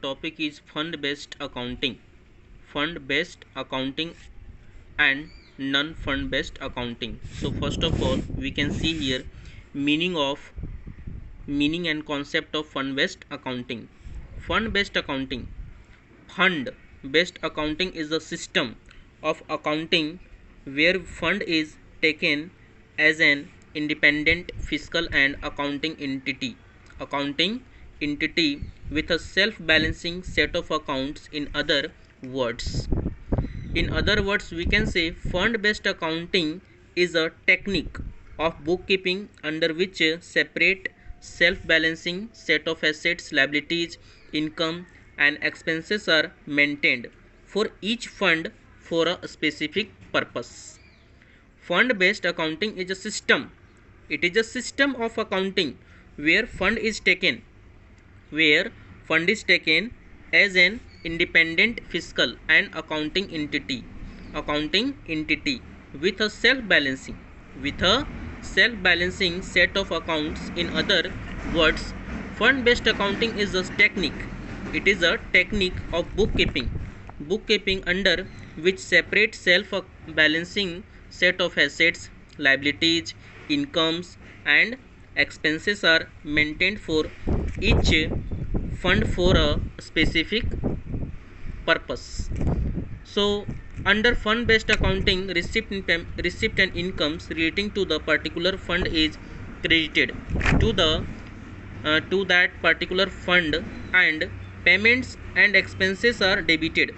topic is fund-based accounting. Fund-based accounting and non-fund based accounting. So first of all, we can see here meaning and concept of fund-based accounting. Fund-based accounting. Fund-based accounting is a system of accounting where fund is taken as an independent fiscal and accounting entity with a self-balancing set of accounts. Words in other words, we can say fund-based accounting is a technique of bookkeeping under which a separate self-balancing set of assets, liabilities, income and expenses are maintained for each fund for a specific purpose. Fund-based accounting is a system. It is a system of accounting where fund is taken as an independent fiscal and accounting entity with a self-balancing set of accounts. In other words, fund-based accounting is a technique. It is a technique of bookkeeping under which separate self-balancing set of assets, liabilities, incomes and expenses are maintained for each fund for a specific purpose. So under fund based accounting, receipt and incomes relating to the particular fund is credited to the to that particular fund, and payments and expenses are debited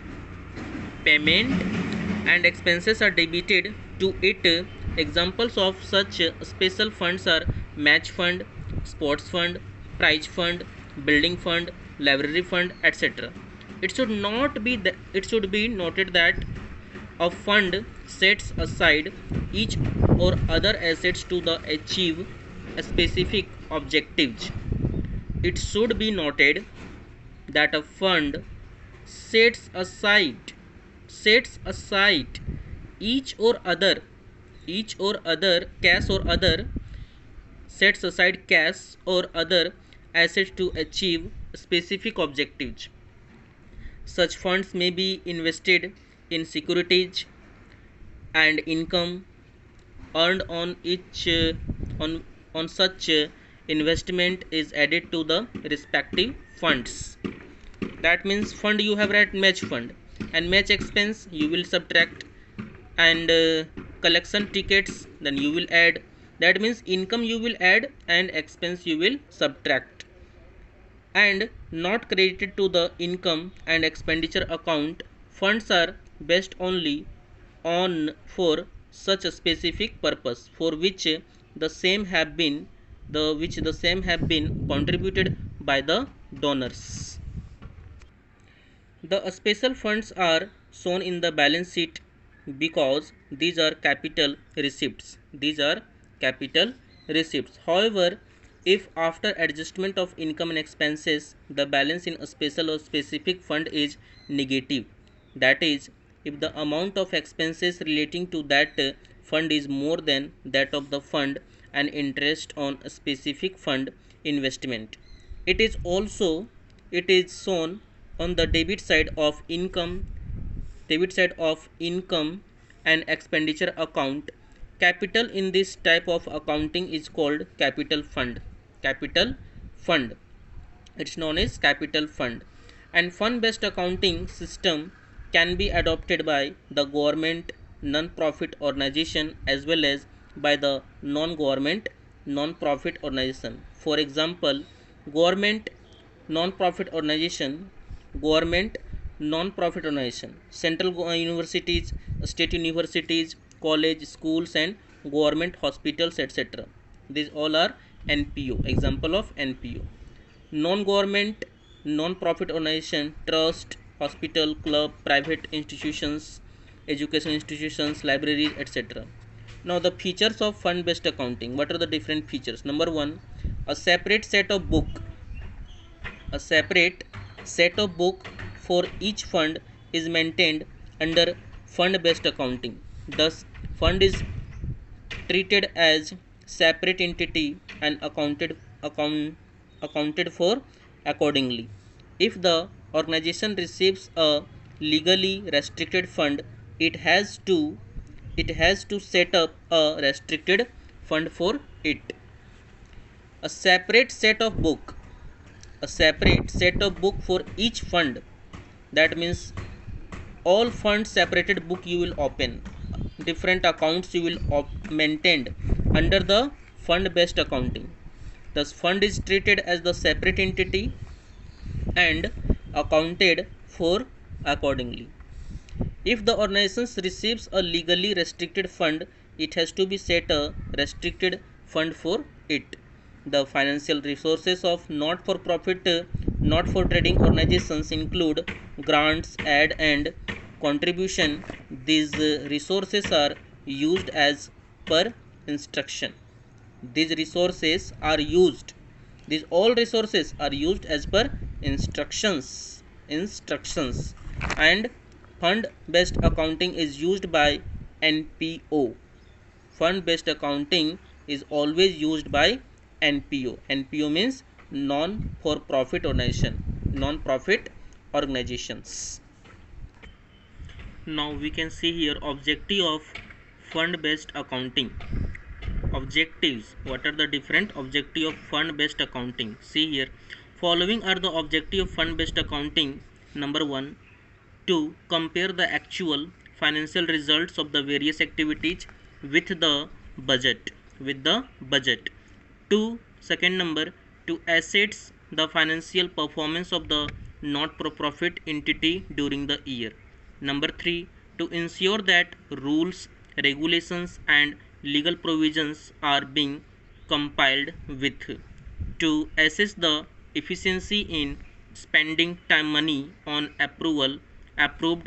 to it. Examples of such special funds are match fund, sports fund, prize fund, building fund, library fund, etc. It should be noted that a fund sets aside each or other assets to the achieve a specific objectives. It should be noted that a fund sets aside each or other cash or other sets aside cash or other assets to achieve specific objectives. Such funds may be invested in securities, and income earned on such investment is added to the respective funds. That means fund you have read match fund, and match expense you will subtract, and collection tickets then you will add. That means income you will add and expense you will subtract, and not credited to the income and expenditure account. Funds are based only on for such a specific purpose for which the same have been contributed by the donors. The special funds are shown in the balance sheet because these are capital receipts. However, if after adjustment of income and expenses, the balance in a special or specific fund is negative, that is, if the amount of expenses relating to that fund is more than that of the fund and interest on a specific fund investment, it is shown on the debit side of income and expenditure account. Capital in this type of accounting is called capital fund. It's known as capital fund. And fund based accounting system can be adopted by the government, non-profit organization as well as by the non-government non-profit organization. For example, government non-profit organization, central universities, state universities, college, schools and government hospitals, etc. These all are NPO, example of NPO. Non-government non-profit organization, trust, hospital, club, private institutions, education institutions, libraries, etc. Now the features of fund based accounting. What are the different features? Number 1, a separate set of book for each fund is maintained under fund based accounting. Thus fund is treated as separate entity and accounted for accordingly. If the organization receives a legally restricted fund, it has to set up a restricted fund for it. A separate set of book, a separate set of book for each fund. That means all funds separated book you will open, different accounts you will maintain under the fund based accounting. Thus fund is treated as the separate entity and accounted for accordingly. If the organization receives a legally restricted fund, it has to be set a restricted fund for it. The financial resources of not-for-profit, not-for-trading organizations include grants, aid, and contribution. These resources are used as per instruction. These resources are used. These all resources are used as per instructions, and fund based accounting is used by NPO. Fund based accounting is always used by NPO. NPO means non for profit organization, non profit organizations. Now we can see here objective of fund based accounting. Objectives. What are the different objective of fund based accounting? See here, following are the objective of fund based accounting. Number 1, to compare the actual financial results of the various activities with the budget. 2, second number, to assess the financial performance of the not for profit entity during the year. Number 3, to ensure that rules, regulations, and legal provisions are being complied with. To assess the efficiency in spending time money on approved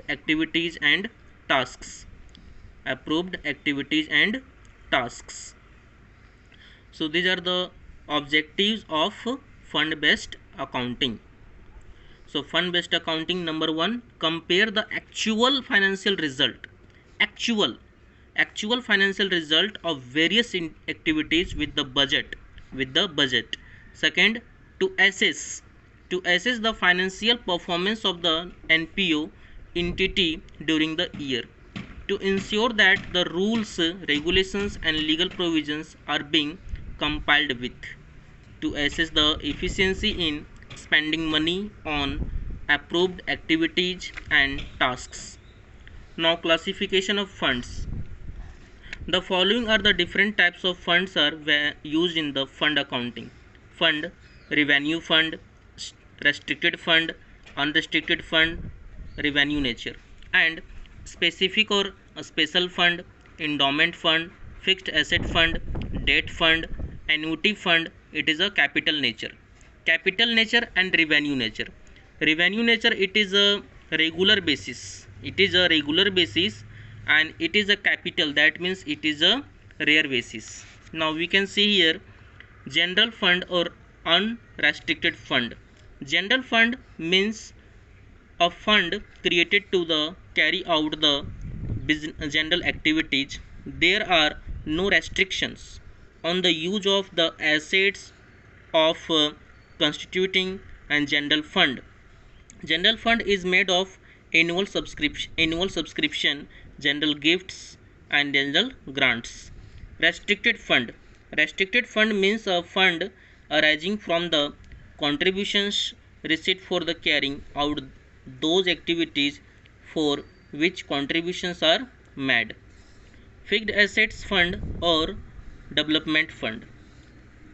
activities and tasks. So these are the objectives of fund based accounting. So fund based accounting, number 1, compare the actual financial financial result of various activities with the budget. Second, to assess the financial performance of the NPO entity during the year, to ensure that the rules, regulations, and legal provisions are being complied with. To assess the efficiency in spending money on approved activities and tasks. Now classification of funds. The following are the different types of funds are used in the fund accounting. Fund, revenue fund, restricted fund, unrestricted fund, revenue nature, and specific or a special fund, endowment fund, fixed asset fund, debt fund, annuity fund. It is a capital nature and revenue nature. Revenue nature, it is a regular basis, and it is a capital, that means it is a rare basis. Now we can see here general fund or unrestricted fund. General fund means a fund created to the carry out the general activities. There are no restrictions on the use of the assets of constituting and general fund. General fund is made of annual subscription, general gifts, and general grants. Restricted fund. Restricted fund means a fund arising from the contributions received for the carrying out those activities for which contributions are made. Fixed assets fund or development fund.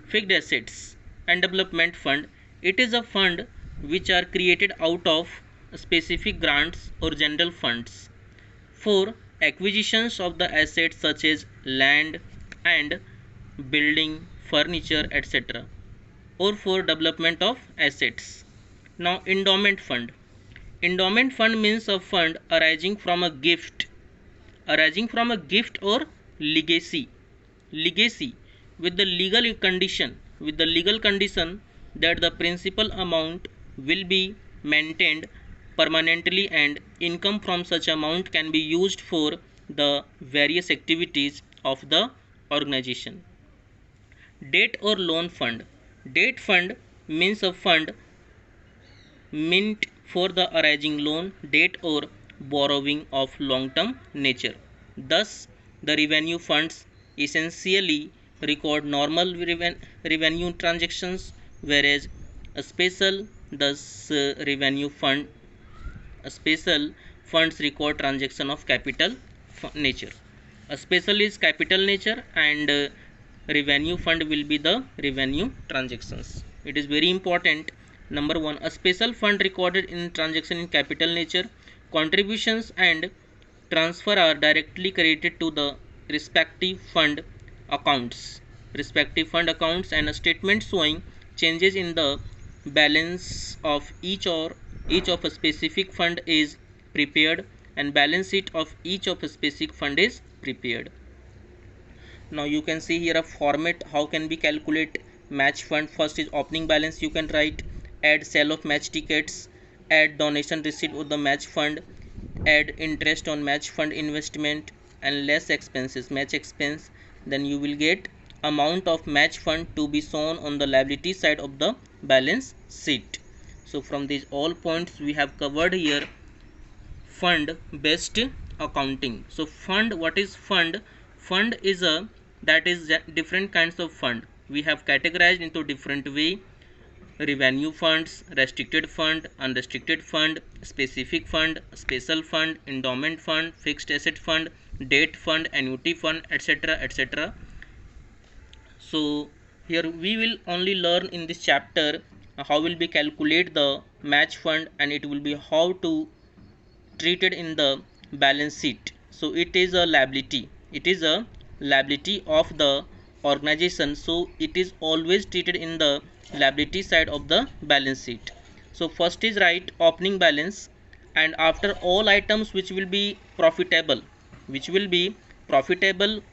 Fixed assets and development fund, it is a fund which are created out of specific grants or general funds for acquisitions of the assets such as land and building, furniture, etc., or for development of assets. Now endowment fund. Endowment fund means a fund arising from a gift or legacy with the legal condition that the principal amount will be maintained permanently and income from such amount can be used for the various activities of the organization. Debt or loan fund. Debt fund means a fund meant for the arising loan, debt or borrowing of long-term nature. Thus, the revenue funds essentially record normal revenue transactions, whereas a special thus revenue fund special funds record transaction of capital nature. A special is capital nature, and revenue fund will be the revenue transactions. It is very important. Number one, a special fund recorded in transaction in capital nature. Contributions and transfer are directly credited to the respective fund accounts. And a statement showing changes in the balance of each of a specific fund is prepared, and balance sheet of each of a specific fund is prepared. Now you can see here a format how can we calculate match fund. First is opening balance, you can write add sale of match tickets, add donation receipt of the match fund, add interest on match fund investment, and less expenses match expense. Then you will get amount of match fund to be shown on the liability side of the balance sheet. So from these all points we have covered here fund based accounting. So fund, what is fund? Fund is a different kinds of fund we have categorized into different way: revenue funds, restricted fund, unrestricted fund, specific fund, special fund, endowment fund, fixed asset fund, debt fund, annuity fund, etc., etc. So here we will only learn in this chapter how will be calculate the match fund, and it will be how to treated in the balance sheet. So it is a liability. It is a liability of the organization. So it is always treated in the liability side of the balance sheet. So first is write opening balance, and after all items which will be profitable,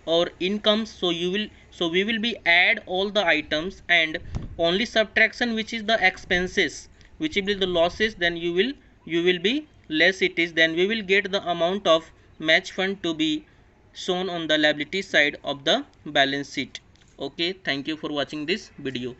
or income, so we will be add all the items, and only subtraction which is the expenses, which will be the losses, then you will be less it is, then we will get the amount of match fund to be shown on the liability side of the balance sheet. Okay, thank you for watching this video.